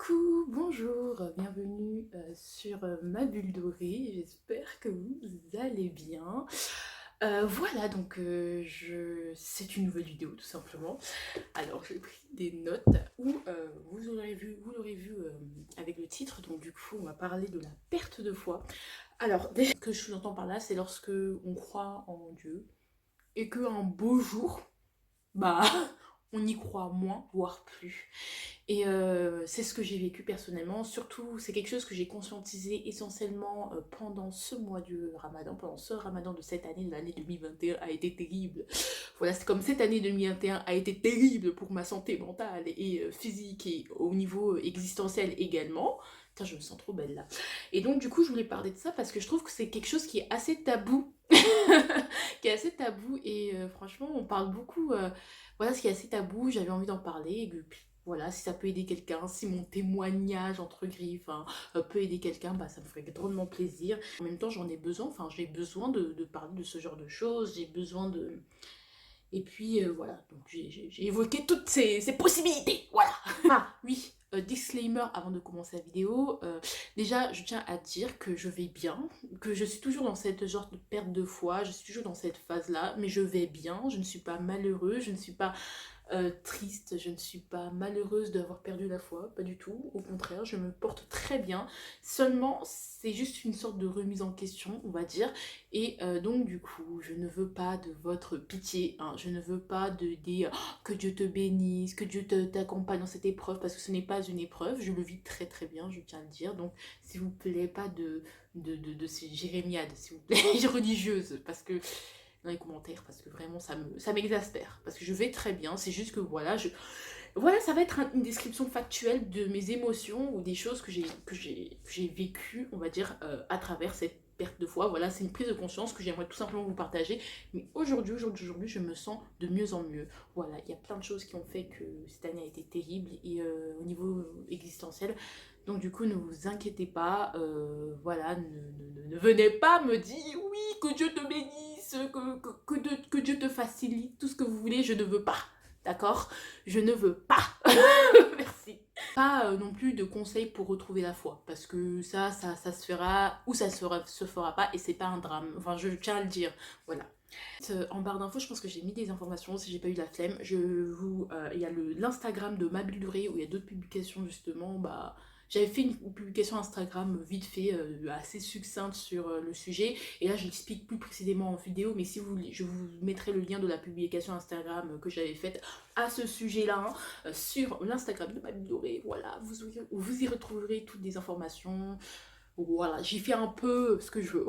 Coucou, bonjour, bienvenue sur ma bulle dorée, j'espère que vous allez bien. Voilà, donc c'est une nouvelle vidéo tout simplement. Alors j'ai pris des notes où vous l'aurez vu avec le titre, donc du coup on va parler de la perte de foi. Alors déjà, ce que je entends par là, c'est lorsque on croit en Dieu et qu'un beau jour, bah on y croit moins, voire plus. Et c'est ce que j'ai vécu personnellement. Surtout, c'est quelque chose que j'ai conscientisé essentiellement pendant ce mois du Ramadan, pendant ce Ramadan de cette année, de l'année 2021 a été terrible. Voilà, c'est comme cette année 2021 a été terrible pour ma santé mentale et physique et au niveau existentiel également. Putain, je me sens trop belle là. Et donc, du coup, je voulais parler de ça parce que je trouve que c'est quelque chose qui est assez tabou. Qui est assez tabou et franchement, on parle beaucoup. Voilà, ce qui est assez tabou, j'avais envie d'en parler. Et puis, voilà, si ça peut aider quelqu'un, si mon témoignage entre griffes peut aider quelqu'un, bah, ça me ferait drôlement plaisir. En même temps, j'en ai besoin, enfin, j'ai besoin de parler de ce genre de choses, j'ai besoin de... Et puis, voilà, donc j'ai évoqué toutes ces possibilités, voilà. Ah, oui, disclaimer avant de commencer la vidéo, déjà, je tiens à dire que je vais bien, que je suis toujours dans cette genre de perte de foi, je suis toujours dans cette phase-là, mais je vais bien, je ne suis pas malheureuse, je ne suis pas triste, je ne suis pas malheureuse d'avoir perdu la foi, pas du tout, au contraire, je me porte très bien, seulement c'est juste une sorte de remise en question, on va dire, et donc du coup, je ne veux pas de votre pitié, hein, je ne veux pas de dire oh, que Dieu te bénisse, que Dieu t'accompagne dans cette épreuve, parce que ce n'est pas une épreuve, je le vis très très bien, je tiens à le dire, donc s'il vous plaît, pas de ces jérémiades, s'il vous plaît, religieuses, parce que dans les commentaires parce que vraiment ça m'exaspère parce que je vais très bien, c'est juste que voilà, ça va être une description factuelle de mes émotions ou des choses que j'ai vécues, on va dire, à travers cette perte de foi. Voilà, c'est une prise de conscience que j'aimerais tout simplement vous partager. Mais aujourd'hui, je me sens de mieux en mieux. Voilà, il y a plein de choses qui ont fait que cette année a été terrible et au niveau existentiel. Donc du coup, ne vous inquiétez pas, voilà, ne venez pas me dire oui, que Dieu te bénisse, que Dieu te facilite, tout ce que vous voulez, je ne veux pas, d'accord? Je ne veux pas. Merci. Pas non plus de conseils pour retrouver la foi, parce que ça se fera ou ça se fera pas et c'est pas un drame. Enfin, je tiens à le dire, voilà. En barre d'infos, je pense que j'ai mis des informations si j'ai pas eu la flemme. Il y a l'Instagram de ma Durée où il y a d'autres publications justement. Bah, j'avais fait une publication Instagram vite fait, assez succincte sur le sujet. Et là, j'explique plus précisément en vidéo. Mais si vous voulez, je vous mettrai le lien de la publication Instagram que j'avais faite à ce sujet-là sur l'Instagram de ma Durée. Voilà, vous y retrouverez toutes des informations. Voilà, j'ai fait un peu ce que je veux.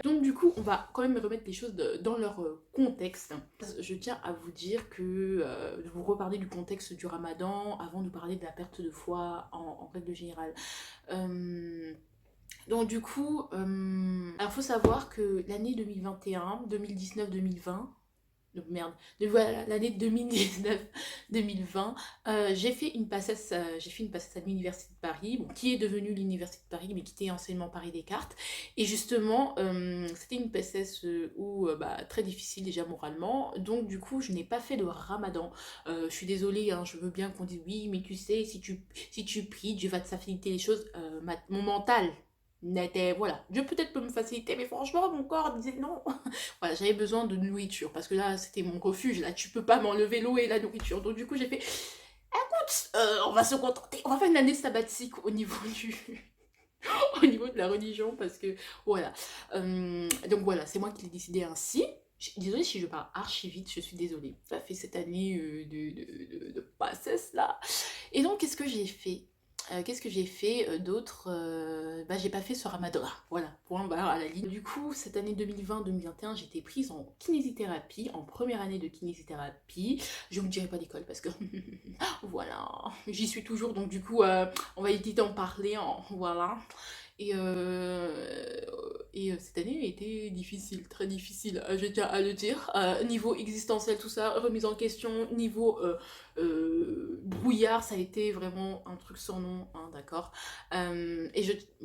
Donc du coup, on va quand même remettre les choses dans leur contexte. Je tiens à vous dire que, de vous reparler du contexte du Ramadan avant de parler de la perte de foi en règle générale. Donc du coup, alors faut savoir que l'année 2021, 2019, 2020, merde, voilà, l'année 2019-2020, j'ai fait une passesse à l'Université de Paris, bon, qui est devenue l'Université de Paris, mais qui était anciennement Paris Descartes. Et justement, c'était une passesse où, bah, très difficile déjà moralement. Donc du coup, je n'ai pas fait de ramadan. Je suis désolée, hein, je veux bien qu'on dise oui, mais tu sais, si tu pries, Dieu va te faciliter les choses. Mon mental n'était, voilà, Dieu peut-être peut me faciliter, mais franchement, mon corps disait non. Voilà, j'avais besoin de nourriture parce que là, c'était mon refuge. Là, tu peux pas m'enlever l'eau et la nourriture. Donc, du coup, j'ai fait écoute, on va se contenter. On va faire une année sabbatique au niveau au niveau de la religion parce que voilà. Donc, voilà, c'est moi qui l'ai décidé ainsi. Désolée si je parle archi vite, je suis désolée. Ça fait cette année de passesse là. Et donc, qu'est-ce que j'ai fait d'autre bah, j'ai pas fait ce ramadan. Voilà, point barre à la ligne. Du coup, cette année 2020-2021, j'étais prise en kinésithérapie, en première année de kinésithérapie. Je vous dirai pas l'école parce que voilà, j'y suis toujours. Donc du coup, on va éviter d'en parler. Voilà. Et cette année a été difficile, très difficile, je tiens à le dire. Niveau existentiel, tout ça, remise en question, niveau brouillard, ça a été vraiment un truc sans nom, hein, d'accord.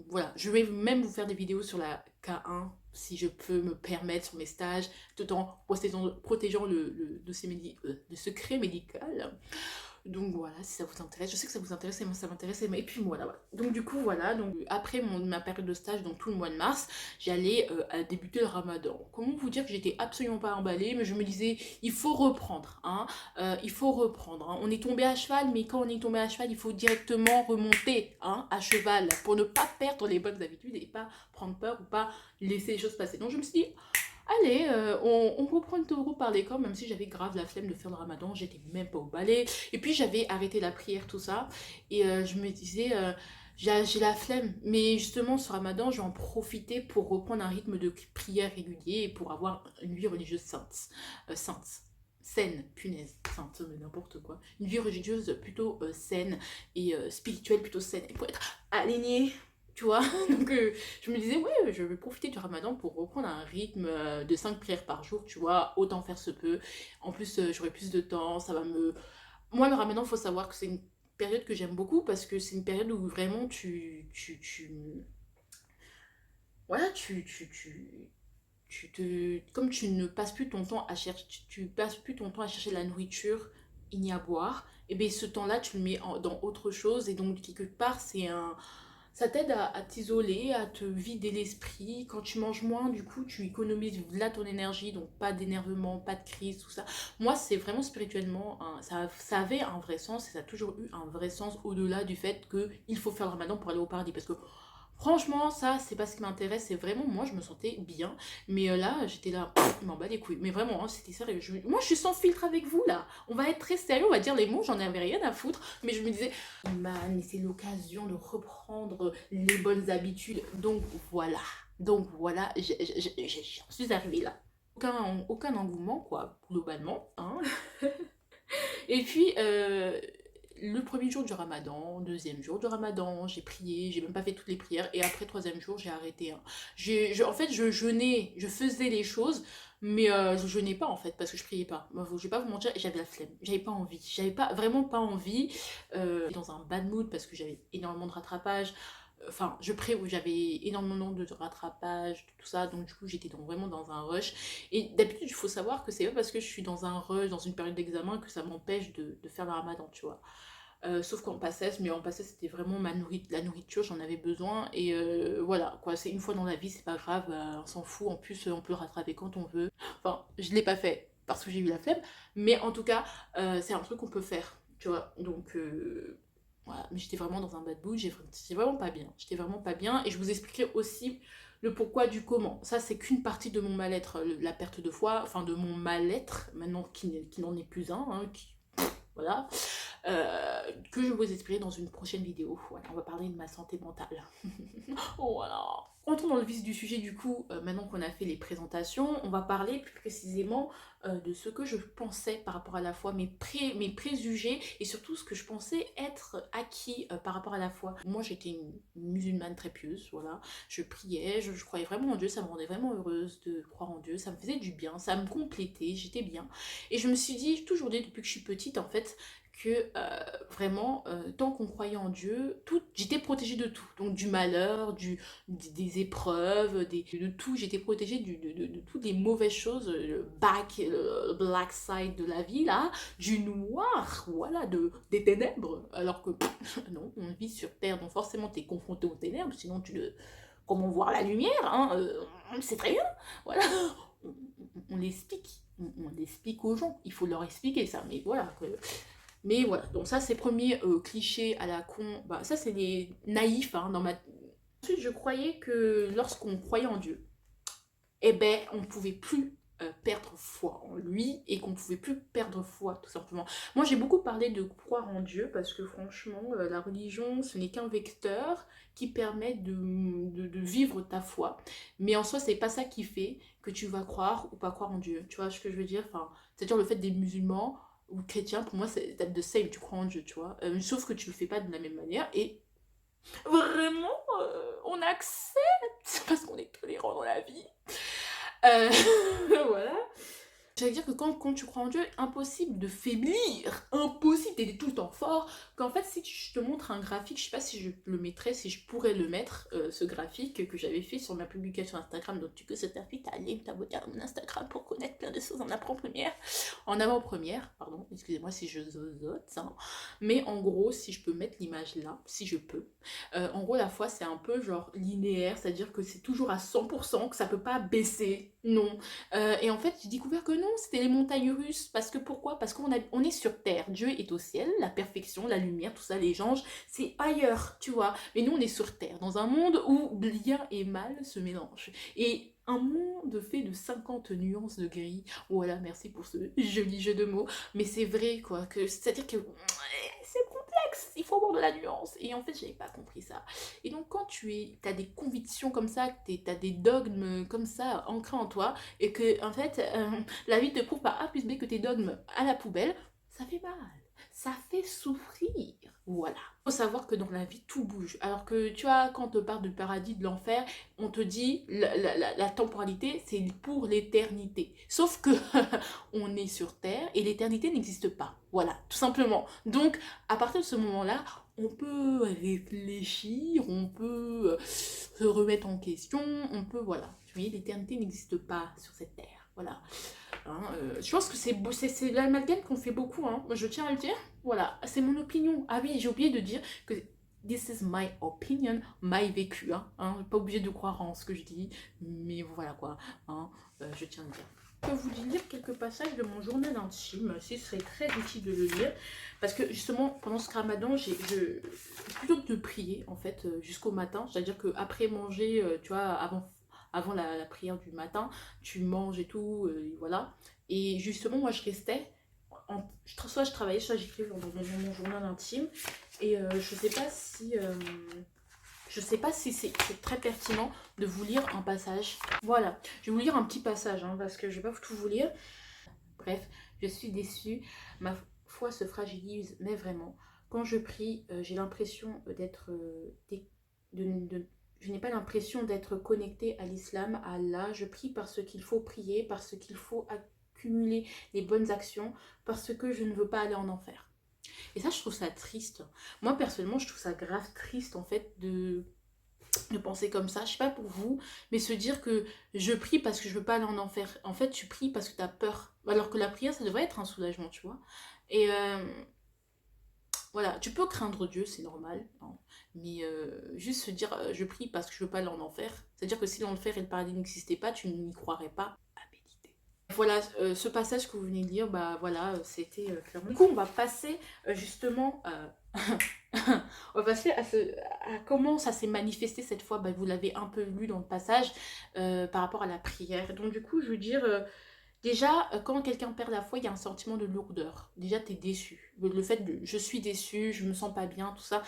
Voilà, je vais même vous faire des vidéos sur la K1, si je peux me permettre, sur mes stages, tout en protégeant le secret médical. Donc voilà, si ça vous intéresse, je sais que ça vous intéresse et moi ça m'intéresse et puis voilà, voilà. Donc du coup voilà, donc après ma période de stage, donc tout le mois de mars, j'allais à débuter le ramadan. Comment vous dire que j'étais absolument pas emballée, mais je me disais il faut reprendre, hein, il faut reprendre, hein. On est tombé à cheval, mais quand on est tombé à cheval, il faut directement remonter, hein, à cheval pour ne pas perdre les bonnes habitudes et pas prendre peur ou pas laisser les choses passer. Donc je me suis dit allez, on reprend le taureau par les cornes, même si j'avais grave la flemme de faire le ramadan, j'étais même pas au balai. Et puis j'avais arrêté la prière, tout ça. Et je me disais, j'ai la flemme. Mais justement, ce ramadan, je vais en profiter pour reprendre un rythme de prière régulier et pour avoir une vie religieuse sainte. Saine, punaise, sainte, mais n'importe quoi. Une vie religieuse plutôt saine et spirituelle plutôt saine. Et pour être alignée, tu vois. Donc je me disais, ouais, je vais profiter du ramadan pour reprendre un rythme de 5 prières par jour, tu vois, autant faire ce peu. En plus, j'aurai plus de temps, ça va me... Moi, le ramadan, faut savoir que c'est une période que j'aime beaucoup parce que c'est une période où vraiment voilà, comme tu ne passes plus ton temps à chercher, tu passes plus ton temps à chercher la nourriture, il n'y a à boire, et bien ce temps-là, tu le mets dans autre chose, et donc quelque part, ça t'aide à t'isoler, à te vider l'esprit. Quand tu manges moins, du coup, tu économises là ton énergie, donc pas d'énervement, pas de crise, tout ça. Moi, c'est vraiment spirituellement, ça avait un vrai sens et ça a toujours eu un vrai sens au-delà du fait qu'il faut faire le ramadan pour aller au paradis. Parce que franchement, ça, c'est pas ce qui m'intéresse. C'est vraiment, moi, je me sentais bien. Mais là, j'étais là, je m'en bats les couilles. Mais vraiment, hein, c'était sérieux. Moi, je suis sans filtre avec vous, là. On va être très sérieux, on va dire les mots, j'en avais rien à foutre. Mais je me disais, man, c'est l'occasion de reprendre les bonnes habitudes. Donc voilà, j'en suis arrivée là. Aucun engouement, quoi, globalement. Hein. Et puis, le premier jour du ramadan, deuxième jour du ramadan, j'ai prié, j'ai même pas fait toutes les prières, et après, troisième jour, j'ai arrêté. Hein. En fait, je jeûnais, je faisais les choses, mais je jeûnais pas en fait, parce que je priais pas. Moi, je vais pas vous mentir, j'avais la flemme, j'avais pas envie, j'avais pas, vraiment pas envie, dans un bad mood, parce que j'avais énormément de rattrapage. Enfin, j'avais énormément de rattrapage, tout ça, donc du coup j'étais vraiment dans un rush. Et d'habitude, il faut savoir que c'est pas parce que je suis dans un rush, dans une période d'examen, que ça m'empêche de faire le ramadan, tu vois. Sauf qu'en passesse, mais en passesse c'était vraiment la nourriture, j'en avais besoin, et voilà, quoi, c'est une fois dans la vie, c'est pas grave, on s'en fout, en plus on peut le rattraper quand on veut. Enfin, je l'ai pas fait parce que j'ai eu la flemme, mais en tout cas, c'est un truc qu'on peut faire, tu vois, donc... voilà, mais j'étais vraiment dans un bad mood, j'étais vraiment pas bien. J'étais vraiment pas bien, et je vous expliquerai aussi le pourquoi du comment. Ça, c'est qu'une partie de mon mal-être, la perte de foi, enfin de mon mal-être, maintenant qui n'en est plus un, hein, voilà, que je vais vous expliquer dans une prochaine vidéo. Voilà, on va parler de ma santé mentale. Voilà. Rentrons dans le vif du sujet du coup, maintenant qu'on a fait les présentations, on va parler plus précisément de ce que je pensais par rapport à la foi, mes préjugés et surtout ce que je pensais être acquis par rapport à la foi. Moi j'étais une musulmane très pieuse, voilà, je priais, je croyais vraiment en Dieu, ça me rendait vraiment heureuse de croire en Dieu, ça me faisait du bien, ça me complétait, j'étais bien. Et je me suis dit, toujours dit depuis que je suis petite en fait, que vraiment, tant qu'on croyait en Dieu, j'étais protégée de tout, donc du malheur, des épreuves, de tout, j'étais protégée de toutes les mauvaises choses, le black side de la vie, là, du noir, voilà, des ténèbres, alors que non, on vit sur Terre, donc forcément t'es confronté aux ténèbres, sinon comment voir la lumière, hein, c'est très bien, voilà, on l'explique, on l'explique aux gens, il faut leur expliquer ça, mais voilà, mais voilà, donc ça c'est premier cliché à la con, bah ça c'est les naïfs, hein, dans ma... Ensuite je croyais que lorsqu'on croyait en Dieu, eh ben on pouvait plus perdre foi en lui et qu'on pouvait plus perdre foi tout simplement. Moi j'ai beaucoup parlé de croire en Dieu parce que franchement la religion ce n'est qu'un vecteur qui permet de vivre ta foi, mais en soi c'est pas ça qui fait que tu vas croire ou pas croire en Dieu, tu vois ce que je veux dire, enfin, c'est-à-dire le fait des musulmans ou chrétiens, pour moi c'est the same, tu crois en Dieu, tu vois, sauf que tu le fais pas de la même manière et vraiment on accepte parce qu'on est tolérant dans la vie. Euh, voilà. J'allais dire que quand tu crois en Dieu, impossible de faiblir, impossible, t'es tout le temps fort. Qu'en fait, si je te montre un graphique, je sais pas si je le mettrais, si je pourrais le mettre, ce graphique que j'avais fait sur ma publication Instagram. Donc, je t'invite à aller t'abonner à mon Instagram pour connaître plein de choses en avant-première, pardon, excusez-moi si je zozote, hein. Mais en gros, si je peux mettre l'image là, si je peux. En gros, la foi, c'est un peu genre linéaire, c'est-à-dire que c'est toujours à 100%, que ça peut pas baisser, non. Et en fait, j'ai découvert que non, c'était les montagnes russes. Parce que pourquoi? Parce on est sur Terre. Dieu est au ciel, la perfection, la lumière, tout ça, les anges, c'est ailleurs, tu vois. Mais nous, on est sur Terre, dans un monde où bien et mal se mélangent. Et un monde fait de 50 nuances de gris. Voilà, merci pour ce joli jeu de mots. Mais c'est vrai, quoi. C'est-à-dire que c'est complexe, il faut avoir de la nuance. Et en fait, j'avais pas compris ça. Et donc, quand as des convictions comme ça, que t'as des dogmes comme ça ancrés en toi, et que, en fait, la vie te prouve par A plus B que tes dogmes à la poubelle, ça fait mal. Ça fait souffrir. Voilà. Faut savoir que dans la vie, tout bouge. Alors que, tu vois, quand on te parle du paradis, de l'enfer, on te dit la temporalité, c'est pour l'éternité. Sauf que on est sur Terre et l'éternité n'existe pas. Voilà, tout simplement. Donc, à partir de ce moment-là, on peut réfléchir, on peut se remettre en question, on peut, voilà. Vous voyez, l'éternité n'existe pas sur cette Terre. Voilà. Hein, je pense que c'est l'amalgame qu'on fait beaucoup, hein. Je tiens à le dire. Voilà, c'est mon opinion. Ah oui, j'ai oublié de dire que this is my opinion, my vécu. Hein, pas obligé de croire en ce que je dis, mais voilà quoi. Hein, je tiens à le dire. Je peux vous lire quelques passages de mon journal intime, ce serait très utile de le lire, parce que justement pendant ce ramadan, plutôt que de prier en fait jusqu'au matin, c'est-à-dire qu'après manger, tu vois, avant la prière du matin, tu manges et tout, et voilà. Et justement, moi je restais, soit je travaillais, soit j'écrivais dans mon journal intime, et je sais pas si c'est très pertinent de vous lire un passage. Voilà, je vais vous lire un petit passage, hein, parce que je vais pas tout vous lire. Bref, je suis déçue, ma foi se fragilise, mais vraiment. Quand je prie, j'ai l'impression d'être... je n'ai pas l'impression d'être connectée à l'islam, à Allah. Je prie parce qu'il faut prier, parce qu'il faut accumuler les bonnes actions, parce que je ne veux pas aller en enfer. Et ça, je trouve ça triste. Moi, personnellement, je trouve ça grave triste, en fait, de penser comme ça. Je sais pas pour vous, mais se dire que je prie parce que je veux pas aller en enfer. En fait, tu pries parce que tu as peur. Alors que la prière, ça devrait être un soulagement, tu vois. Et voilà, tu peux craindre Dieu, c'est normal. Hein. Mais juste se dire je prie parce que je veux pas aller en enfer. C'est-à-dire que si l'enfer et le paradis n'existaient pas, tu n'y croirais pas. À méditer. Voilà, ce passage que vous venez de lire, bah voilà, c'était clairement. Du coup, on va passer justement on va passer à comment ça s'est manifesté cette fois. Bah, vous l'avez un peu lu dans le passage par rapport à la prière. Donc du coup, je veux dire, déjà, quand quelqu'un perd la foi, il y a un sentiment de lourdeur. Déjà, t'es déçu. Le fait de je suis déçu, je me sens pas bien, tout ça,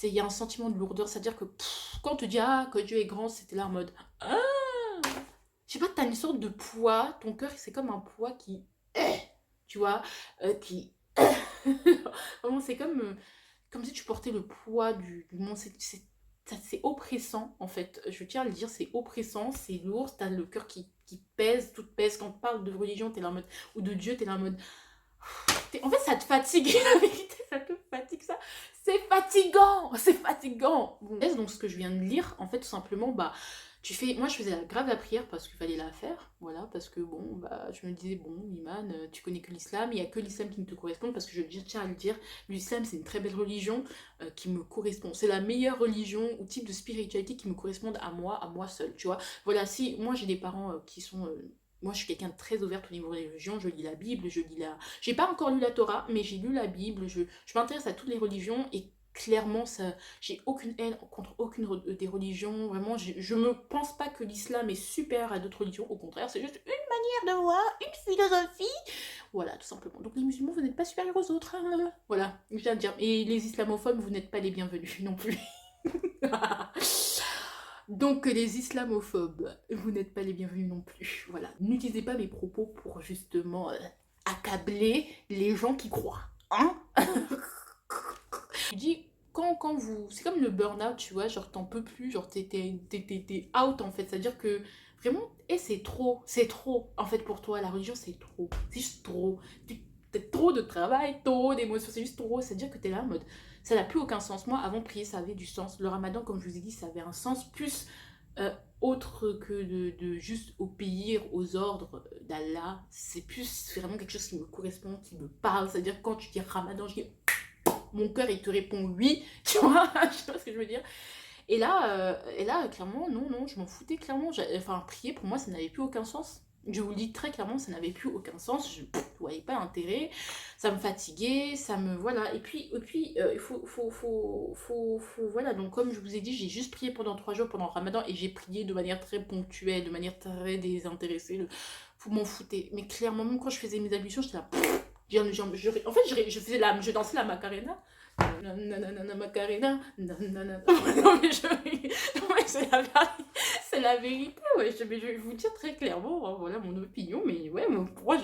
il y a un sentiment de lourdeur. C'est-à-dire que quand on te dit que Dieu est grand, c'était là en mode ah, je sais pas, t'as une sorte de poids. Ton cœur, c'est comme un poids qui, tu vois, qui vraiment, c'est comme si tu portais le poids du monde. C'est oppressant, en fait. Je tiens à le dire, c'est oppressant, c'est lourd. T'as le cœur qui pèse, tout pèse. Quand on parle de religion, t'es là en mode, ou de Dieu, t'es là en mode. En fait, ça te fatigue, la vérité, ça te fatigue, ça. C'est fatigant, c'est fatigant. Bon. Donc, ce que je viens de lire, en fait, tout simplement, bah, moi, je faisais grave la prière parce qu'il fallait la faire, voilà, parce que bon, bah, je me disais, bon, Iman, tu connais que l'islam, il n'y a que l'islam qui me te correspond, parce que je tiens à le dire, l'islam, c'est une très belle religion qui me correspond. C'est la meilleure religion ou type de spiritualité qui me corresponde à moi seule, tu vois. Voilà, si moi j'ai des parents qui sont. Moi, je suis quelqu'un de très ouverte au niveau des religions. Je lis la Bible, je lis la. J'ai pas encore lu la Torah, mais j'ai lu la Bible. Je m'intéresse à toutes les religions et clairement, ça, j'ai aucune haine contre aucune des religions. Vraiment, je me pense pas que l'islam est supérieur à d'autres religions. Au contraire, c'est juste une manière de voir, une philosophie. Voilà, tout simplement. Donc, les musulmans, vous n'êtes pas supérieurs aux autres. Hein. Voilà, je viens de dire. Et les islamophobes, vous n'êtes pas les bienvenus non plus. Donc les islamophobes, vous n'êtes pas les bienvenus non plus. Voilà, n'utilisez pas mes propos pour justement accabler les gens qui croient. Hein. Je dis, quand vous... C'est comme le burn-out, tu vois, genre t'en peux plus, genre t'es out en fait. C'est-à-dire que vraiment, et c'est trop, en fait pour toi, la religion c'est trop, c'est juste trop, t'as trop de travail, trop d'émotions, c'est juste trop, c'est-à-dire que t'es là en mode, ça n'a plus aucun sens. Moi avant prier ça avait du sens, le ramadan comme je vous ai dit ça avait un sens plus euh, autre que de juste obéir aux ordres d'Allah, c'est plus vraiment quelque chose qui me correspond, qui me parle, c'est-à-dire quand tu dis ramadan, je dis mon cœur il te répond oui, tu vois, je sais pas ce que je veux dire. Et là, clairement, non, non, je m'en foutais clairement. Enfin, prier pour moi, ça n'avait plus aucun sens. Je vous le dis très clairement, ça n'avait plus aucun sens. Je ne voyais pas l'intérêt. Ça me fatiguait, ça me. Voilà. Il voilà. Donc, comme je vous ai dit, j'ai juste prié pendant 3 jours pendant le ramadan et j'ai prié de manière très ponctuelle, de manière très désintéressée. Vous m'en foutez. Mais clairement, même quand je faisais mes ablutions, j'étais là. En fait, je dansais la Macarena. Nanana Macarena, nanana. Non mais, non, mais c'est la vérité, ouais. Mais je vais vous dire très clairement, hein, voilà mon opinion, mais ouais, pour moi,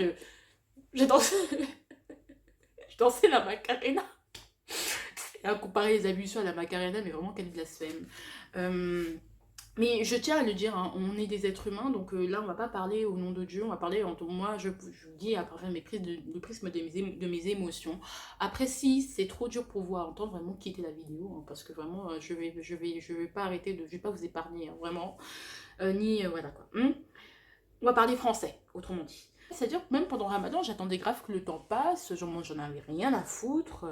je dansais, je dansais la Macarena. Et à comparer les ablutions à la Macarena, mais vraiment quel blasphème. Mais je tiens à le dire, hein, on est des êtres humains, donc là on va pas parler au nom de Dieu, on va parler en moi, je vous dis à travers le prisme de mes émotions. Après si c'est trop dur pour vous à entendre, vraiment quittez la vidéo, hein, parce que vraiment je vais pas arrêter je vais pas vous épargner, hein, vraiment, voilà quoi. On va parler français, autrement dit. C'est-à-dire que même pendant Ramadan, j'attendais grave que le temps passe, j'en avais rien à foutre.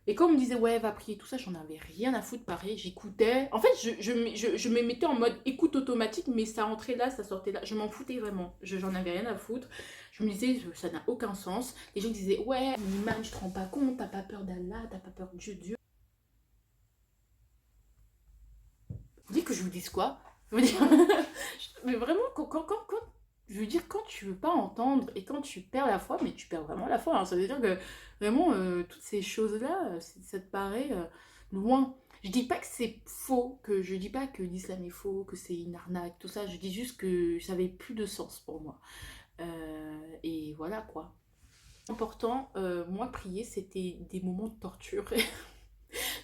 Et quand on me disait, ouais, va prier, tout ça, j'en avais rien à foutre, pareil, j'écoutais. En fait, je me mettais en mode écoute automatique, mais ça rentrait là, ça sortait là. Je m'en foutais vraiment. J'en avais rien à foutre. Je me disais, ça n'a aucun sens. Les gens disaient, ouais, mais imam, tu te rends pas compte, t'as pas peur d'Allah, t'as pas peur de Dieu. Vous dites que je vous dise quoi? Je veux dire, mais vraiment, je veux dire, quand tu veux pas entendre et quand tu perds la foi, mais tu perds vraiment la foi, hein. Ça veut dire que vraiment, toutes ces choses-là, ça te paraît loin. Je dis pas que c'est faux, que je dis pas que l'islam est faux, que c'est une arnaque, tout ça. Je dis juste que ça avait plus de sens pour moi. Et voilà quoi. Important, moi, prier, c'était des moments de torture.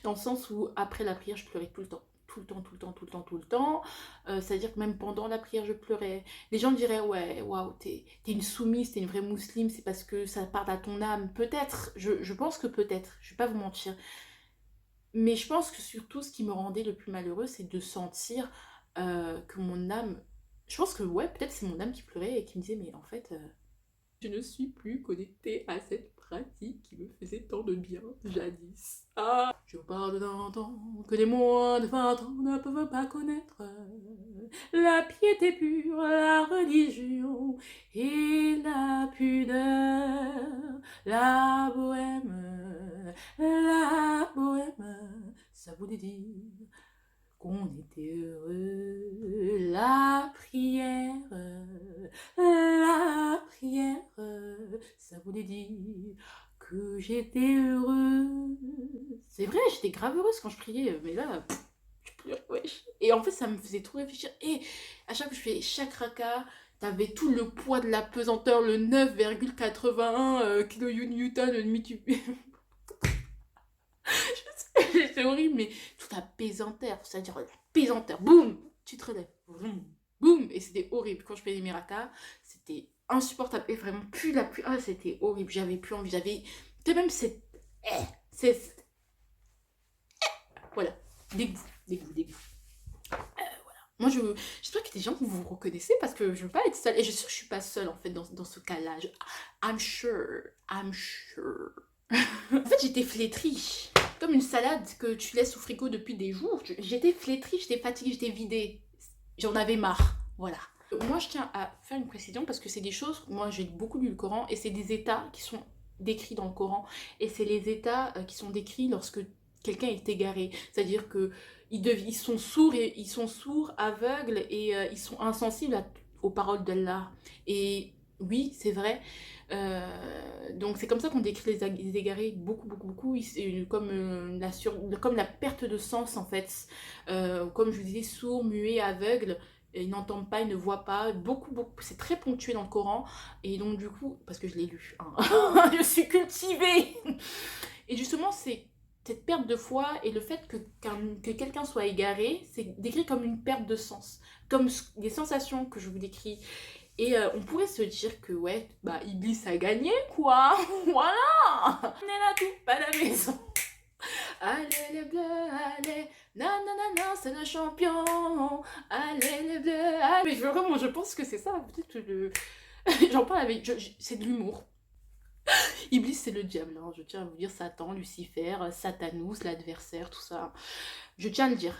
Dans le sens où après la prière, je pleurais tout le temps. Tout le temps, tout le temps, tout le temps, tout le temps. C'est-à-dire que même pendant la prière, je pleurais. Les gens me diraient, ouais, waouh, t'es une soumise, t'es une vraie musulmane, c'est parce que ça parle à ton âme. Peut-être, je pense que peut-être, je vais pas vous mentir. Mais je pense que surtout, ce qui me rendait le plus malheureux, c'est de sentir que mon âme... Je pense que, ouais, peut-être c'est mon âme qui pleurait et qui me disait, mais en fait, je ne suis plus connectée à cette pratique qui me faisait tant de bien jadis. Ah, je parle d'un temps que les moins de 20 ans ne peuvent pas connaître. La piété pure, la religion et la pudeur, la bohème, ça voulait dire qu'on était heureux. La prière, ça voulait dire que j'étais heureux. C'est vrai, j'étais grave heureuse quand je priais, mais là, je pleurais, wesh. Et en fait, ça me faisait trop réfléchir. Et à chaque fois que je fais chaque raka, t'avais tout le poids de la pesanteur, le 9,81 kN, c'est horrible, mais toute la pesanteur, c'est-à-dire la pesanteur, boum, tu te relèves, boum, boum, et c'était horrible. Quand je faisais mes rakas, c'était insupportable, et vraiment, plus la pluie, ah, c'était horrible, j'avais plus envie, c'était même c'est, voilà, dégoût, dégoût, dégoût. Voilà. Moi, j'espère que des gens vous vous reconnaissez parce que je veux pas être seule, et je suis sûre que je suis pas seule en fait dans ce cas-là. I'm sure, I'm sure. En fait, j'étais flétrie. Comme une salade que tu laisses au frigo depuis des jours. J'étais flétrie, j'étais fatiguée, j'étais vidée. J'en avais marre. Voilà. Moi, je tiens à faire une précision parce que c'est des choses, moi j'ai beaucoup lu le Coran et c'est des états qui sont décrits dans le Coran. Et c'est les états qui sont décrits lorsque quelqu'un est égaré. C'est-à-dire que ils sont sourds, aveugles et ils sont insensibles aux paroles d'Allah. Et oui, c'est vrai. Donc c'est comme ça qu'on décrit les égarés beaucoup, beaucoup, beaucoup. C'est comme, comme la perte de sens en fait. Comme je vous disais, sourds, muets, aveugles. Ils n'entendent pas, ils ne voient pas. Beaucoup, beaucoup. C'est très ponctué dans le Coran. Et donc du coup, parce que je l'ai lu, hein, je suis cultivée. Et justement, c'est cette perte de foi et le fait que quelqu'un soit égaré, c'est décrit comme une perte de sens, comme des sensations que je vous décris. Et on pourrait se dire que ouais, bah Iblis a gagné quoi, voilà, on est là tout, pas la maison. Allez les bleus, allez, nanana, c'est le champion, allez les bleus, allez. Mais vraiment, je pense que c'est ça, peut-être le... J'en parle avec... c'est de l'humour. Iblis, c'est le diable, hein. Je tiens à vous dire Satan, Lucifer, Satanus, l'adversaire, tout ça. Je tiens à le dire.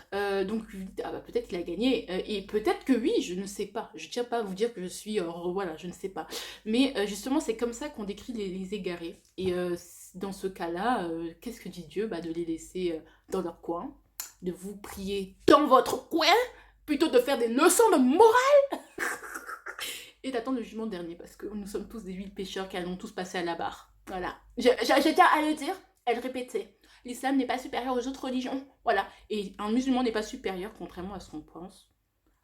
Donc, ah bah, peut-être qu'il a gagné. Et peut-être que oui, je ne sais pas. Je tiens pas à vous dire que je suis... voilà, je ne sais pas. Mais justement, c'est comme ça qu'on décrit les égarés. Et dans ce cas-là, qu'est-ce que dit Dieu? Bah, de les laisser dans leur coin, de vous prier dans votre coin, plutôt de faire des leçons de morale et d'attendre le jugement dernier, parce que nous sommes tous des huiles pécheurs qui allons tous passer à la barre. Voilà. Je tiens à le dire, elle répétait. L'islam n'est pas supérieur aux autres religions. Voilà. Et un musulman n'est pas supérieur, contrairement à ce qu'on pense,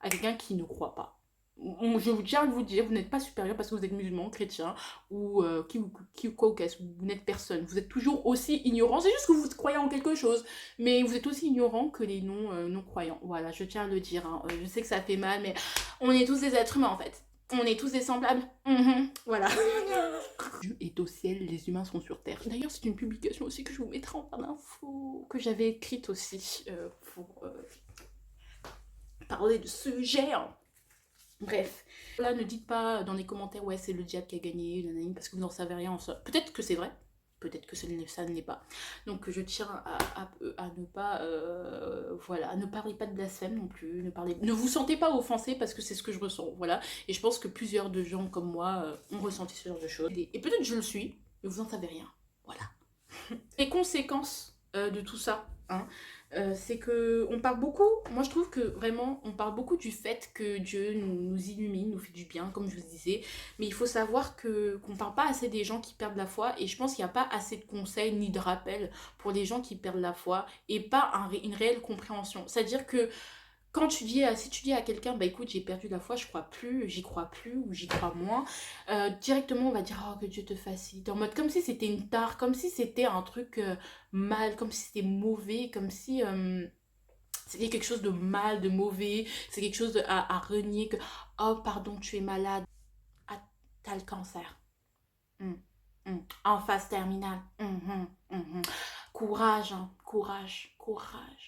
à quelqu'un qui ne croit pas. Je tiens à vous dire, vous n'êtes pas supérieur parce que vous êtes musulman, chrétien, ou quoi ou qu'est-ce, vous n'êtes personne. Vous êtes toujours aussi ignorant. C'est juste que vous croyez en quelque chose, mais vous êtes aussi ignorant que les non-croyants. Voilà, je tiens à le dire. Hein. Je sais que ça fait mal, mais on est tous des êtres humains en fait. On est tous des semblables. Voilà. Dieu est au ciel, les humains sont sur terre. D'ailleurs, c'est une publication aussi que je vous mettrai en barre d'infos, que j'avais écrite aussi pour parler de ce sujet. Hein. Bref. Là, ne dites pas dans les commentaires, ouais, c'est le diable qui a gagné, parce que vous n'en savez rien en soi. Peut-être que c'est vrai. Peut-être que ça ne l'est pas. Donc je tiens à ne pas, voilà, ne parlez pas de blasphème non plus, ne vous sentez pas offensé parce que c'est ce que je ressens, voilà. Et je pense que plusieurs de gens comme moi ont ressenti ce genre de choses. Et peut-être je le suis, mais vous n'en savez rien, voilà. Les conséquences de tout ça, hein, c'est que on parle beaucoup, moi je trouve que vraiment on parle beaucoup du fait que Dieu nous illumine, nous fait du bien comme je vous disais, mais il faut savoir qu'on parle pas assez des gens qui perdent la foi et je pense qu'il n'y a pas assez de conseils ni de rappels pour les gens qui perdent la foi et pas une réelle compréhension. C'est-à-dire que quand si tu dis à quelqu'un, bah écoute, j'ai perdu la foi, je crois plus, j'y crois plus ou j'y crois moins, directement on va dire, oh que Dieu te facilite, en mode comme si c'était une tare, comme si c'était un truc mal, comme si c'était mauvais, comme si c'était quelque chose de mal, de mauvais, c'est quelque chose à renier, que, oh pardon, tu es malade, ah, t'as le cancer, en phase terminale, courage, hein, courage, courage.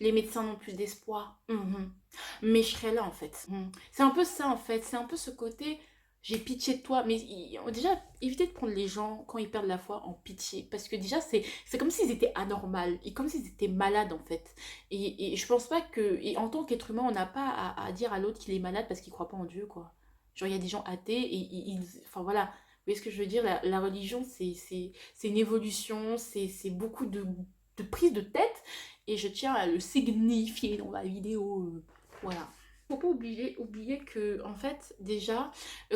Les médecins n'ont plus d'espoir. Mais je serai là en fait. C'est un peu ça en fait. C'est un peu ce côté, j'ai pitié de toi. Mais déjà, évitez de prendre les gens quand ils perdent la foi en pitié. Parce que déjà, c'est comme s'ils étaient anormaux. Et comme s'ils étaient malades en fait. Et je pense pas que... Et en tant qu'être humain, on n'a pas à dire à l'autre qu'il est malade parce qu'il croit pas en Dieu quoi. Genre, il y a des gens athées et enfin voilà. Vous voyez ce que je veux dire, la religion, c'est une évolution, c'est beaucoup de prise de tête, et je tiens à le signifier dans la vidéo, voilà. Faut pas oublier que, en fait, déjà,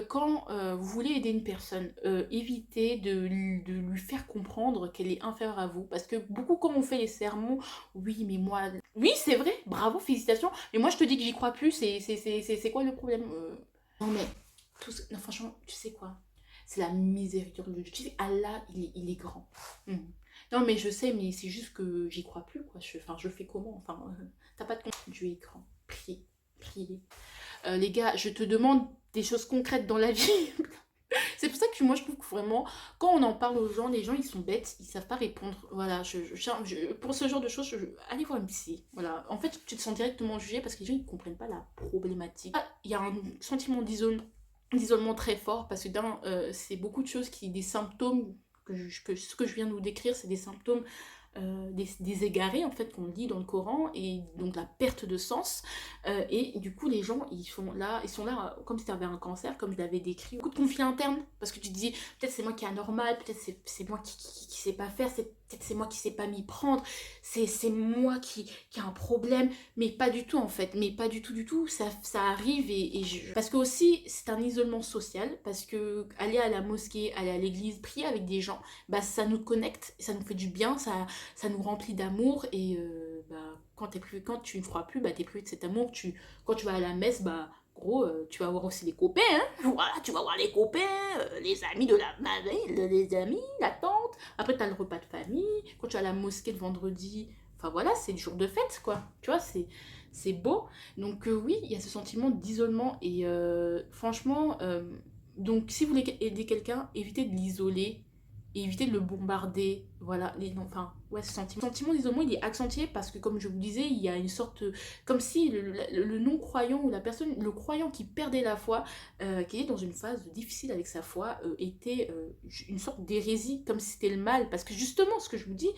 quand vous voulez aider une personne, évitez de lui faire comprendre qu'elle est inférieure à vous, parce que beaucoup, quand on fait les sermons, oui, mais moi... Oui, c'est vrai, bravo, félicitations, mais moi, je te dis que j'y crois plus, c'est quoi le problème Non, mais, non, franchement, tu sais quoi? C'est la miséricorde de Dieu. Tu sais, Allah, il est grand. Non, mais je sais, mais c'est juste que j'y crois plus, quoi. Je fais comment? Enfin, t'as pas de compte. Dieu est grand. Priez. Priez. Les gars, je te demande des choses concrètes dans la vie. C'est pour ça que moi, je trouve que vraiment, quand on en parle aux gens, les gens, ils sont bêtes, ils savent pas répondre. Voilà, pour ce genre de choses, allez voir un psy. Voilà. En fait, tu te sens directement jugé parce que les gens, ils comprennent pas la problématique. Il y a un sentiment d'isolement très fort parce que c'est beaucoup de choses des symptômes ce que je viens de vous décrire, c'est des symptômes des égarés en fait qu'on lit dans le Coran, et donc la perte de sens, et du coup les gens ils sont là comme si tu avais un cancer, comme je l'avais décrit, beaucoup de conflits internes parce que tu te dis peut-être c'est moi qui est anormal, peut-être c'est moi qui sais pas faire, peut-être c'est moi qui sais pas m'y prendre, c'est moi qui a un problème, mais pas du tout en fait, mais pas du tout, ça arrive parce que aussi c'est un isolement social, parce que aller à la mosquée, aller à l'église, prier avec des gens, bah ça nous connecte, ça nous fait du bien, ça nous remplit d'amour, et quand tu ne crois plus, bah t'es plus de cet amour. Quand tu vas à la messe, bah gros, tu vas voir aussi les copains, hein. Voilà, tu vas voir les copains, les amis de la mamie, les amis, la tante, différentes. Après, tu as le repas de famille, quand tu as la mosquée le vendredi, enfin voilà, c'est le jour de fête, quoi. Tu vois, c'est beau. Donc oui, il y a ce sentiment d'isolement. Et franchement, donc si vous voulez aider quelqu'un, évitez de l'isoler et éviter de le bombarder. Voilà, enfin, ouais, ce sentiment d'isolement, il est accentué parce que, comme je vous disais, il y a une sorte, comme si le non-croyant ou la personne, le croyant qui perdait la foi, qui est dans une phase difficile avec sa foi, était une sorte d'hérésie, comme si c'était le mal. Parce que justement, ce que je vous dis,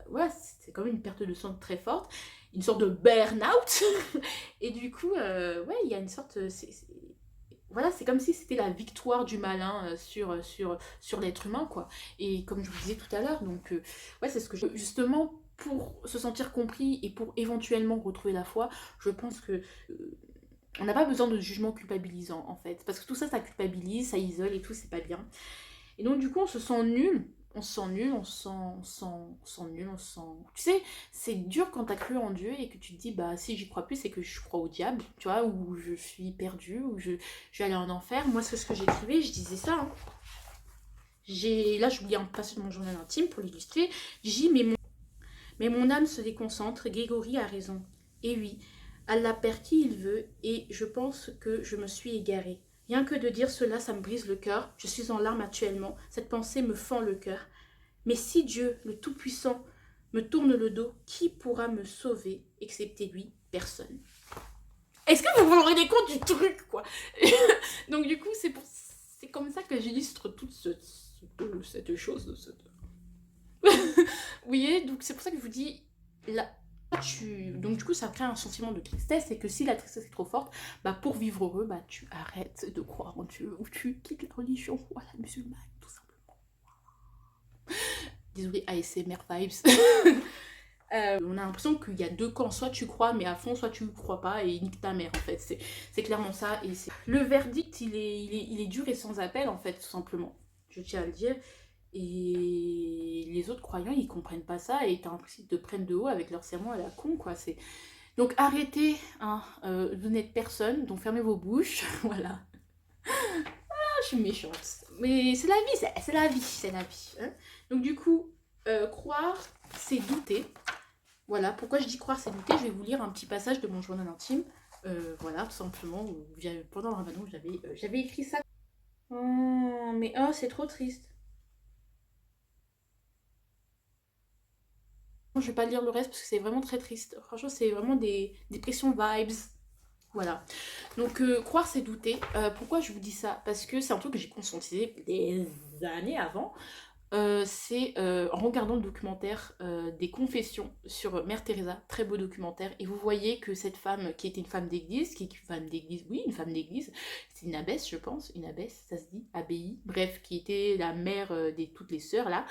voilà, c'est quand même une perte de sang très forte, une sorte de burn-out. Et du coup, ouais, il y a une sorte, voilà, c'est comme si c'était la victoire du malin sur l'être humain, quoi. Et comme je vous disais tout à l'heure, donc, ouais, c'est ce que justement, pour se sentir compris et pour éventuellement retrouver la foi, je pense que on n'a pas besoin de jugement culpabilisant, en fait. Parce que tout ça, ça culpabilise, ça isole et tout, c'est pas bien. Et donc, du coup, on se sent nul. On se sent nul, on se sent nul, on se sent... Tu sais, c'est dur quand t'as cru en Dieu et que tu te dis, bah, si j'y crois plus, c'est que je crois au diable, tu vois, ou je suis perdue, ou je vais aller en enfer. Moi, c'est ce que j'écrivais, je disais ça, hein. Là, j'oublie un passage de mon journal intime pour l'illustrer. J'ai dit, mais mon âme se déconcentre, Grégory a raison. Et oui, Allah perd qui il veut, et je pense que je me suis égarée. Rien que de dire cela, ça me brise le cœur. Je suis en larmes actuellement. Cette pensée me fend le cœur. Mais si Dieu, le Tout-Puissant, me tourne le dos, qui pourra me sauver, excepté lui? Personne. Est-ce que vous vous rendez compte du truc, quoi? Donc du coup, c'est comme ça que j'illustre toute cette chose. Vous voyez, donc c'est pour ça que je vous dis, là, donc du coup ça crée un sentiment de tristesse, et que si la tristesse est trop forte, bah pour vivre heureux, bah tu arrêtes de croire en Dieu, ou tu quittes la religion, voilà, musulmane, tout simplement. Désolée, ASMR vibes. On a l'impression qu'il y a deux camps, soit tu crois mais à fond, soit tu crois pas et nique ta mère, en fait, c'est clairement ça. Et le verdict, il est dur et sans appel, en fait, tout simplement, je tiens à le dire. Et les autres croyants, ils comprennent pas ça, et t'as l'impression de te prendre de haut avec leur serment à la con, quoi. Donc arrêtez, hein, vous n'êtes personne, donc fermez vos bouches, voilà. Ah, je suis méchante, mais c'est la vie, c'est la vie, c'est la vie, hein. Donc du coup, croire, c'est douter. Voilà, pourquoi je dis croire, c'est douter. Je vais vous lire un petit passage de mon journal intime, voilà, tout simplement, où pendant le ramadan, j'avais écrit ça. Oh, mais oh, c'est trop triste. Je vais pas lire le reste parce que c'est vraiment très triste. Franchement, c'est vraiment des dépressions vibes. Voilà. Donc, croire, c'est douter. Pourquoi je vous dis ça? Parce que c'est un truc que j'ai conscientisé des années avant. C'est en regardant le documentaire des confessions sur Mère Teresa, très beau documentaire, et vous voyez que cette femme qui était une femme d'église, oui, une femme d'église, c'est une abbesse, je pense, une abbesse, ça se dit, abbaye, bref, qui était la mère de toutes les sœurs là,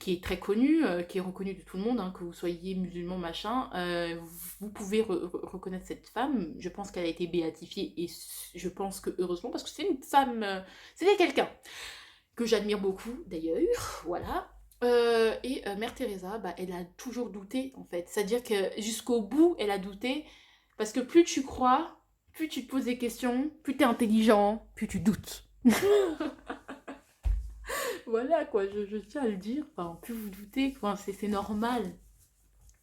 qui est très connue, qui est reconnue de tout le monde, hein, que vous soyez musulman, machin, vous pouvez reconnaître cette femme. Je pense qu'elle a été béatifiée, et je pense que heureusement, parce que c'est une femme, c'était quelqu'un que j'admire beaucoup d'ailleurs, voilà. Mère Teresa, bah, elle a toujours douté, en fait. C'est-à-dire que jusqu'au bout, elle a douté, parce que plus tu crois, plus tu te poses des questions, plus tu es intelligent, plus tu doutes. Voilà, quoi, je tiens à le dire. Enfin, plus vous doutez, enfin, c'est normal.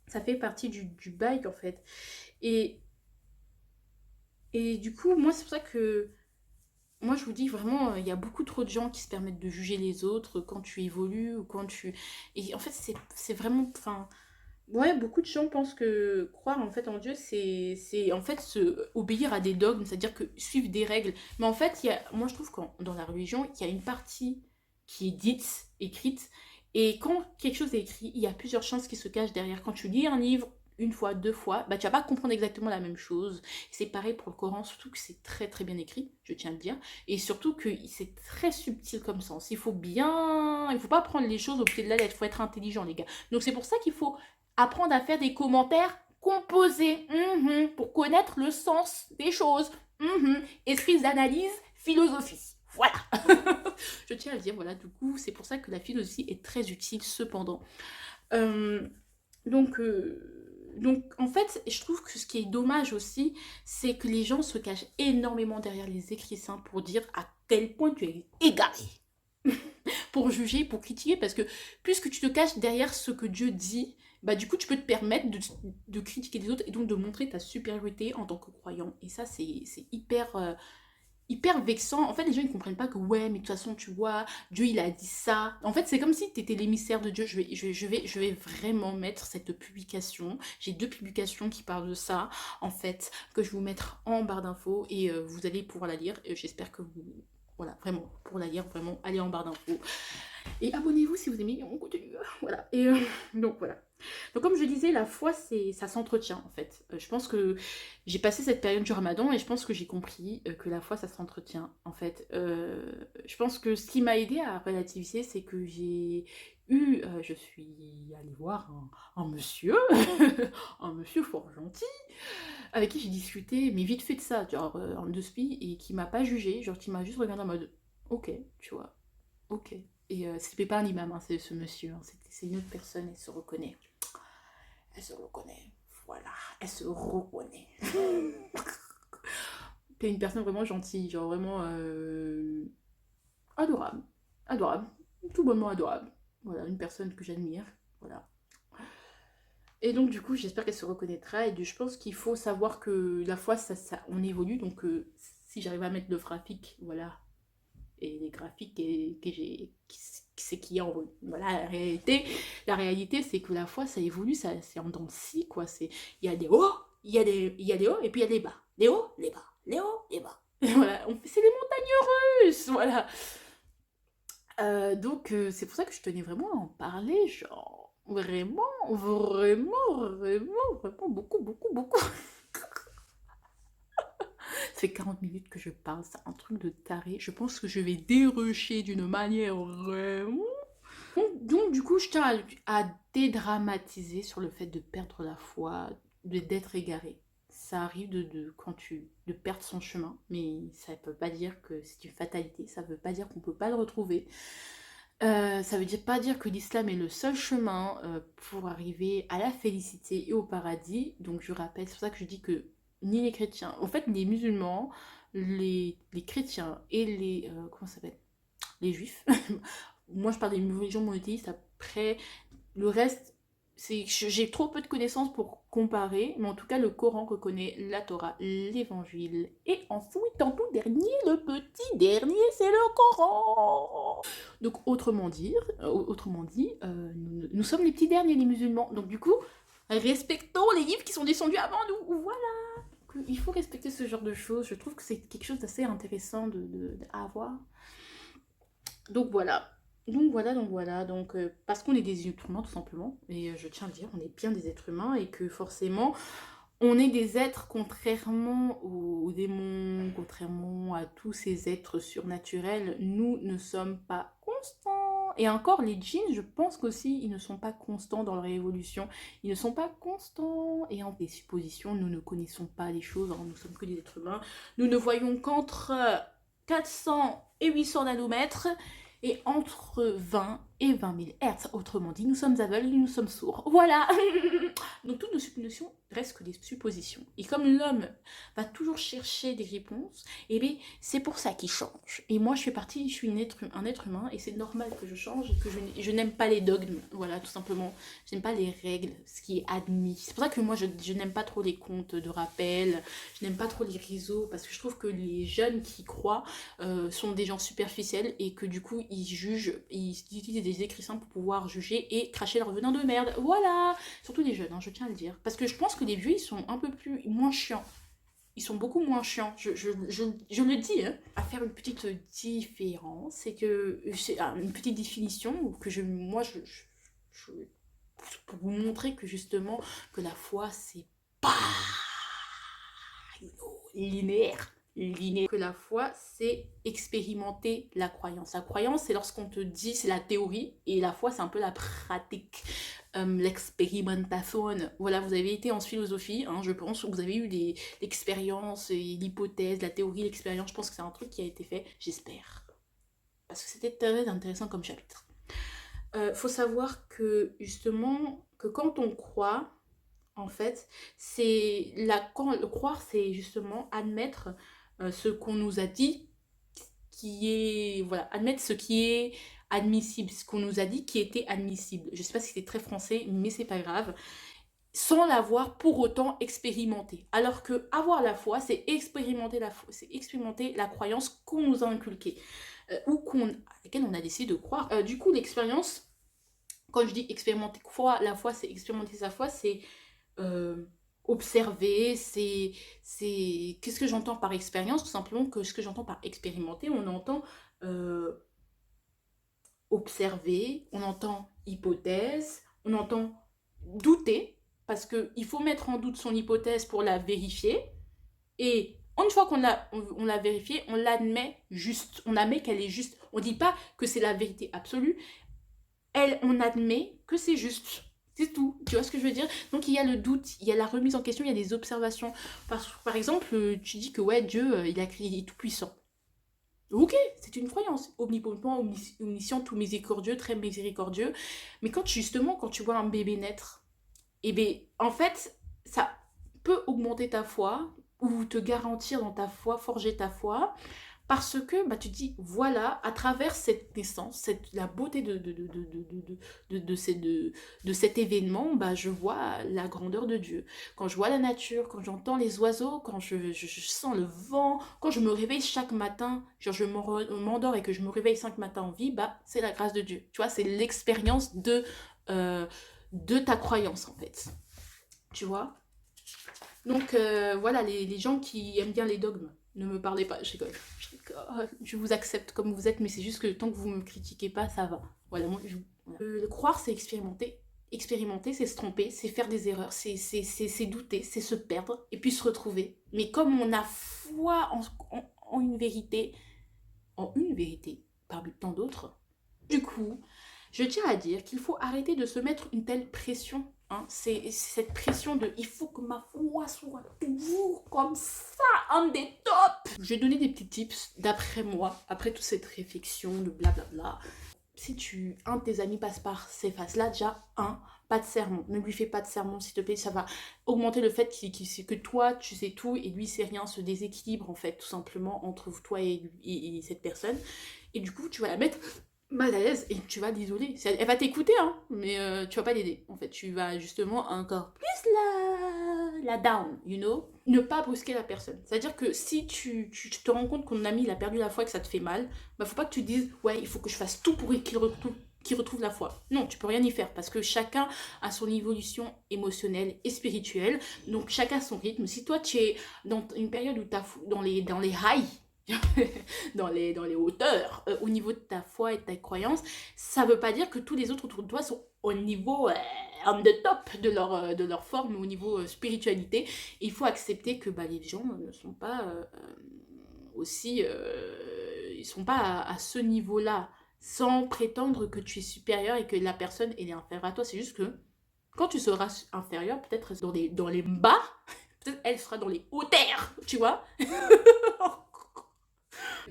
Ça fait partie du bail, en fait. Et, et du coup, moi, c'est pour ça que moi, je vous dis vraiment, il y a beaucoup trop de gens qui se permettent de juger les autres quand tu évolues ou quand tu... Et en fait, c'est vraiment... Enfin, ouais, beaucoup de gens pensent que croire en fait en Dieu, c'est en fait obéir à des dogmes, c'est-à-dire que suivre des règles. Mais en fait, moi, je trouve que dans la religion, il y a une partie qui est dite, écrite, et quand quelque chose est écrit, il y a plusieurs chances qui se cachent derrière. Quand tu lis un livre une fois, deux fois, bah, tu vas pas comprendre exactement la même chose. C'est pareil pour le Coran, surtout que c'est très très bien écrit, je tiens à le dire, et surtout que c'est très subtil comme sens. Il faut pas prendre les choses au pied de la lettre, il faut être intelligent, les gars. Donc c'est pour ça qu'il faut apprendre à faire des commentaires composés, pour connaître le sens des choses. Esprit d'analyse, philosophie. Voilà. Je tiens à le dire, voilà, du coup, c'est pour ça que la philosophie est très utile, cependant. Euh, donc, en fait, je trouve que ce qui est dommage aussi, c'est que les gens se cachent énormément derrière les écrits saints pour dire à quel point tu es égaré. pour juger, pour critiquer, parce que puisque tu te caches derrière ce que Dieu dit, bah du coup tu peux te permettre de critiquer les autres et donc de montrer ta supériorité en tant que croyant. Et ça c'est hyper vexant. En fait, les gens ils comprennent pas que ouais, mais de toute façon, tu vois, Dieu il a dit ça. En fait, c'est comme si tu étais l'émissaire de Dieu. Je vais vraiment mettre cette publication. J'ai 2 publications qui parlent de ça, en fait, que je vais vous mettre en barre d'infos et vous allez pouvoir la lire. J'espère que vous. Voilà, vraiment, pour la lire, vraiment, allez en barre d'infos. Et abonnez-vous si vous aimez mon contenu. Voilà. Et donc voilà. Donc comme je disais, la foi, ça s'entretient en fait. Je pense que j'ai passé cette période du ramadan et je pense que j'ai compris que la foi, ça s'entretient en fait. Je pense que ce qui m'a aidé à relativiser, c'est que je suis allée voir un monsieur, un monsieur fort gentil, avec qui j'ai discuté, mais vite fait de ça, genre en deux spi, et qui m'a pas jugé, genre qui m'a juste regardé en mode, ok, tu vois, ok. Et c'était pas un imam, hein, c'est ce monsieur, hein, c'est une autre personne, elle se reconnaît. Elle se reconnaît. Voilà, elle se reconnaît. T'es une personne vraiment gentille, genre vraiment adorable. Adorable. Tout bonnement adorable. Voilà, une personne que j'admire. Voilà. Et donc du coup, j'espère qu'elle se reconnaîtra. Et je pense qu'il faut savoir que la foi, on évolue. Donc si j'arrive à mettre le graphique, voilà, et les graphiques que j'ai, c'est qu'il y a en voilà, la réalité c'est que la foi ça évolue, c'est en dents de scie, quoi. Il y a des hauts, il y a des hauts et puis il y a des bas, les hauts, les bas, les hauts, les bas. Et voilà, c'est les montagnes russes, voilà. Donc c'est pour ça que je tenais vraiment à en parler, genre vraiment, vraiment, vraiment, vraiment beaucoup, beaucoup, beaucoup. Ça fait 40 minutes que je parle, c'est un truc de taré. Je pense que je vais dérocher d'une manière vraiment. Donc, du coup, je tiens à dédramatiser sur le fait de perdre la foi, d'être égaré. Ça arrive de perdre son chemin, mais ça ne veut pas dire que c'est une fatalité, ça ne veut pas dire qu'on ne peut pas le retrouver. Ça veut pas dire que l'islam est le seul chemin pour arriver à la félicité et au paradis. Donc je rappelle, c'est pour ça que je dis que ni les chrétiens, en fait les musulmans, les chrétiens et comment ça s'appelle, les juifs, moi je parle des religions monothéistes, après le reste, j'ai trop peu de connaissances pour comparer, mais en tout cas le Coran reconnaît la Torah, l'évangile, et ensuite en tout dernier, le petit dernier, c'est le Coran. Donc autrement dit, nous sommes les petits derniers, les musulmans. Donc du coup, respectons les livres qui sont descendus avant nous. Voilà. Il faut respecter ce genre de choses. Je trouve que c'est quelque chose d'assez intéressant à avoir. Donc voilà. Donc, parce qu'on est des êtres humains tout simplement, et je tiens à le dire, on est bien des êtres humains, et que forcément, on est des êtres, contrairement aux démons, contrairement à tous ces êtres surnaturels, nous ne sommes pas constants. Et encore, les djinns, je pense qu'aussi, ils ne sont pas constants dans leur évolution. Ils ne sont pas constants. Et en des suppositions, nous ne connaissons pas les choses, hein, nous sommes que des êtres humains. Nous ne voyons qu'entre 400 et 800 nanomètres, et entre 20 et 20 000 Hertz. Autrement dit, nous sommes aveugles, nous sommes sourds. Voilà. Donc toutes nos suppositions restent que des suppositions. Et comme l'homme va toujours chercher des réponses, et bien c'est pour ça qu'il change. Et moi je suis un être humain, et c'est normal que je change, et que je n'aime pas les dogmes. Voilà, tout simplement. Je n'aime pas les règles, ce qui est admis. C'est pour ça que moi je n'aime pas trop les comptes de rappel, je n'aime pas trop les réseaux, parce que je trouve que les jeunes qui croient sont des gens superficiels, et que du coup ils jugent, ils utilisent des écrits simples pour pouvoir juger et cracher leur venin de merde. Voilà. Surtout les jeunes, hein, je tiens à le dire. Parce que je pense que les vieux, ils sont un peu moins chiants. Ils sont beaucoup moins chiants. Je le dis, hein. À faire une petite différence, c'est que c'est une petite définition que pour vous montrer que justement que la foi c'est pas linéaire. Que la foi, c'est expérimenter la croyance. La croyance, c'est lorsqu'on te dit, c'est la théorie, et la foi, c'est un peu la pratique, l'expérimentation. Voilà, vous avez été en philosophie, hein, je pense, vous avez eu l'expérience, l'hypothèse, la théorie, l'expérience. Je pense que c'est un truc qui a été fait, j'espère. Parce que c'était très intéressant comme chapitre. Faut savoir que, justement, que quand on croit, en fait, croire, c'est justement admettre ce qu'on nous a dit, qui est, voilà, admettre ce qui est admissible, ce qu'on nous a dit qui était admissible. Je sais pas si c'était très français, mais c'est pas grave. Sans l'avoir pour autant expérimenté. Alors que avoir la foi, c'est expérimenter la foi, c'est expérimenter la croyance qu'on nous a inculquée, ou à laquelle on a décidé de croire. Du coup, l'expérience, quand je dis expérimenter la foi, c'est expérimenter sa foi, c'est observer, qu'est-ce que j'entends par expérience? Tout simplement que ce que j'entends par expérimenter, on entend observer, on entend hypothèse, on entend douter, parce qu'il faut mettre en doute son hypothèse pour la vérifier, et une fois qu'on l'a vérifiée, on l'admet juste, on admet qu'elle est juste. On ne dit pas que c'est la vérité absolue, on admet que c'est juste. C'est tout, tu vois ce que je veux dire? Donc il y a le doute, il y a la remise en question, il y a des observations. Par exemple, tu dis que ouais, Dieu, il est tout puissant. Ok, c'est une croyance. Omnipotent, omniscient, tout miséricordieux, très miséricordieux. Mais quand tu vois un bébé naître, et bien, en fait, ça peut augmenter ta foi ou te garantir dans ta foi, forger ta foi, parce que bah, tu dis, voilà, à travers cette naissance, la beauté de cet événement, bah, je vois la grandeur de Dieu. Quand je vois la nature, quand j'entends les oiseaux, quand je sens le vent, quand je me réveille chaque matin, genre je m'endors et que je me réveille 5 matins en vie, bah, c'est la grâce de Dieu. Tu vois, c'est l'expérience de ta croyance, en fait. Tu vois? Donc voilà, les gens qui aiment bien les dogmes, ne me parlez pas, je rigole. Je vous accepte comme vous êtes, mais c'est juste que tant que vous me critiquez pas, ça va. Voilà, moi, le croire, c'est expérimenter. Expérimenter, c'est se tromper, c'est faire des erreurs, c'est douter, c'est se perdre, et puis se retrouver. Mais comme on a foi en une vérité, parmi tant d'autres, du coup, je tiens à dire qu'il faut arrêter de se mettre une telle pression. Hein. C'est cette pression de il faut que ma foi soit toujours comme ça, un des tops. Je vais donner des petits tips d'après moi, après toute cette réflexion de blablabla. Si un de tes amis passe par ces phases-là, déjà, pas de sermon. Ne lui fais pas de sermon, s'il te plaît, ça va augmenter le fait que toi, tu sais tout et lui, c'est rien, ce déséquilibre, en fait, tout simplement, entre toi et cette personne. Et du coup, tu vas la mettre mal à l'aise et tu vas l'isoler. Elle va t'écouter, hein, mais tu vas pas l'aider. En fait, tu vas justement encore plus la down, you know. Ne pas brusquer la personne. C'est-à-dire que si tu te rends compte qu'on a il a perdu la foi et que ça te fait mal, bah faut pas que tu dises ouais, il faut que je fasse tout pour qu'il retrouve la foi. Non, tu peux rien y faire parce que chacun a son évolution émotionnelle et spirituelle. Donc chacun a son rythme. Si toi tu es dans une période où tu dans les highs, dans les hauteurs, au niveau de ta foi et de ta croyance, ça veut pas dire que tous les autres autour de toi sont au niveau on the top de leur forme, au niveau spiritualité. Et il faut accepter que bah, les gens ne sont pas aussi... ils sont pas à ce niveau-là, sans prétendre que tu es supérieur et que la personne elle est inférieure à toi. C'est juste que quand tu seras inférieur, peut-être dans les bas, peut-être elle sera dans les hauteurs, tu vois.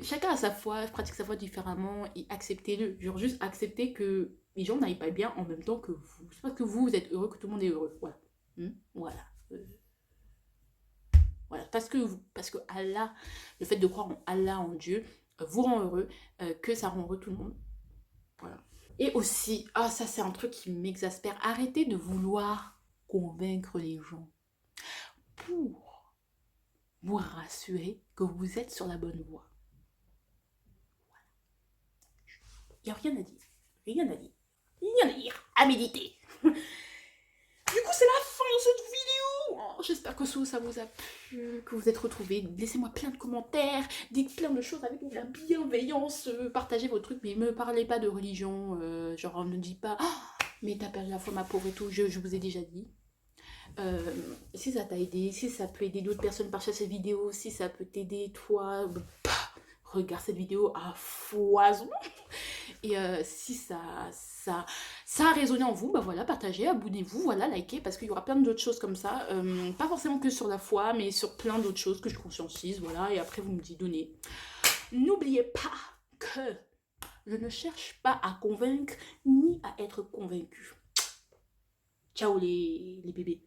Chacun a sa foi, pratique sa foi différemment et acceptez-le. Genre juste accepter que les gens n'aillent pas bien en même temps que vous. C'est parce que vous êtes heureux que tout le monde est heureux. Voilà. Voilà. Voilà. Parce que Allah, le fait de croire en Allah, en Dieu, vous rend heureux, que ça rend heureux tout le monde. Voilà. Et aussi, ça c'est un truc qui m'exaspère. Arrêtez de vouloir convaincre les gens pour vous rassurer que vous êtes sur la bonne voie. Il n'y a rien à dire. Rien à dire. Rien à dire. À méditer. Du coup, c'est la fin de cette vidéo. J'espère que ça vous a plu, que vous êtes retrouvés. Laissez-moi plein de commentaires. Dites plein de choses avec de la bienveillance. Partagez vos trucs. Mais ne me parlez pas de religion. Genre, ne dites pas mais t'as perdu la foi, ma pauvre et tout. Je vous ai déjà dit. Si ça t'a aidé, si ça peut aider d'autres personnes, partage cette vidéo. Si ça peut t'aider, toi, regarde cette vidéo à foison. Et si ça a résonné en vous, bah voilà, partagez, abonnez-vous, voilà, likez, parce qu'il y aura plein d'autres choses comme ça, pas forcément que sur la foi, mais sur plein d'autres choses que je conscientise, voilà, et après vous me dites donnez. N'oubliez pas que je ne cherche pas à convaincre, ni à être convaincu. Ciao les bébés.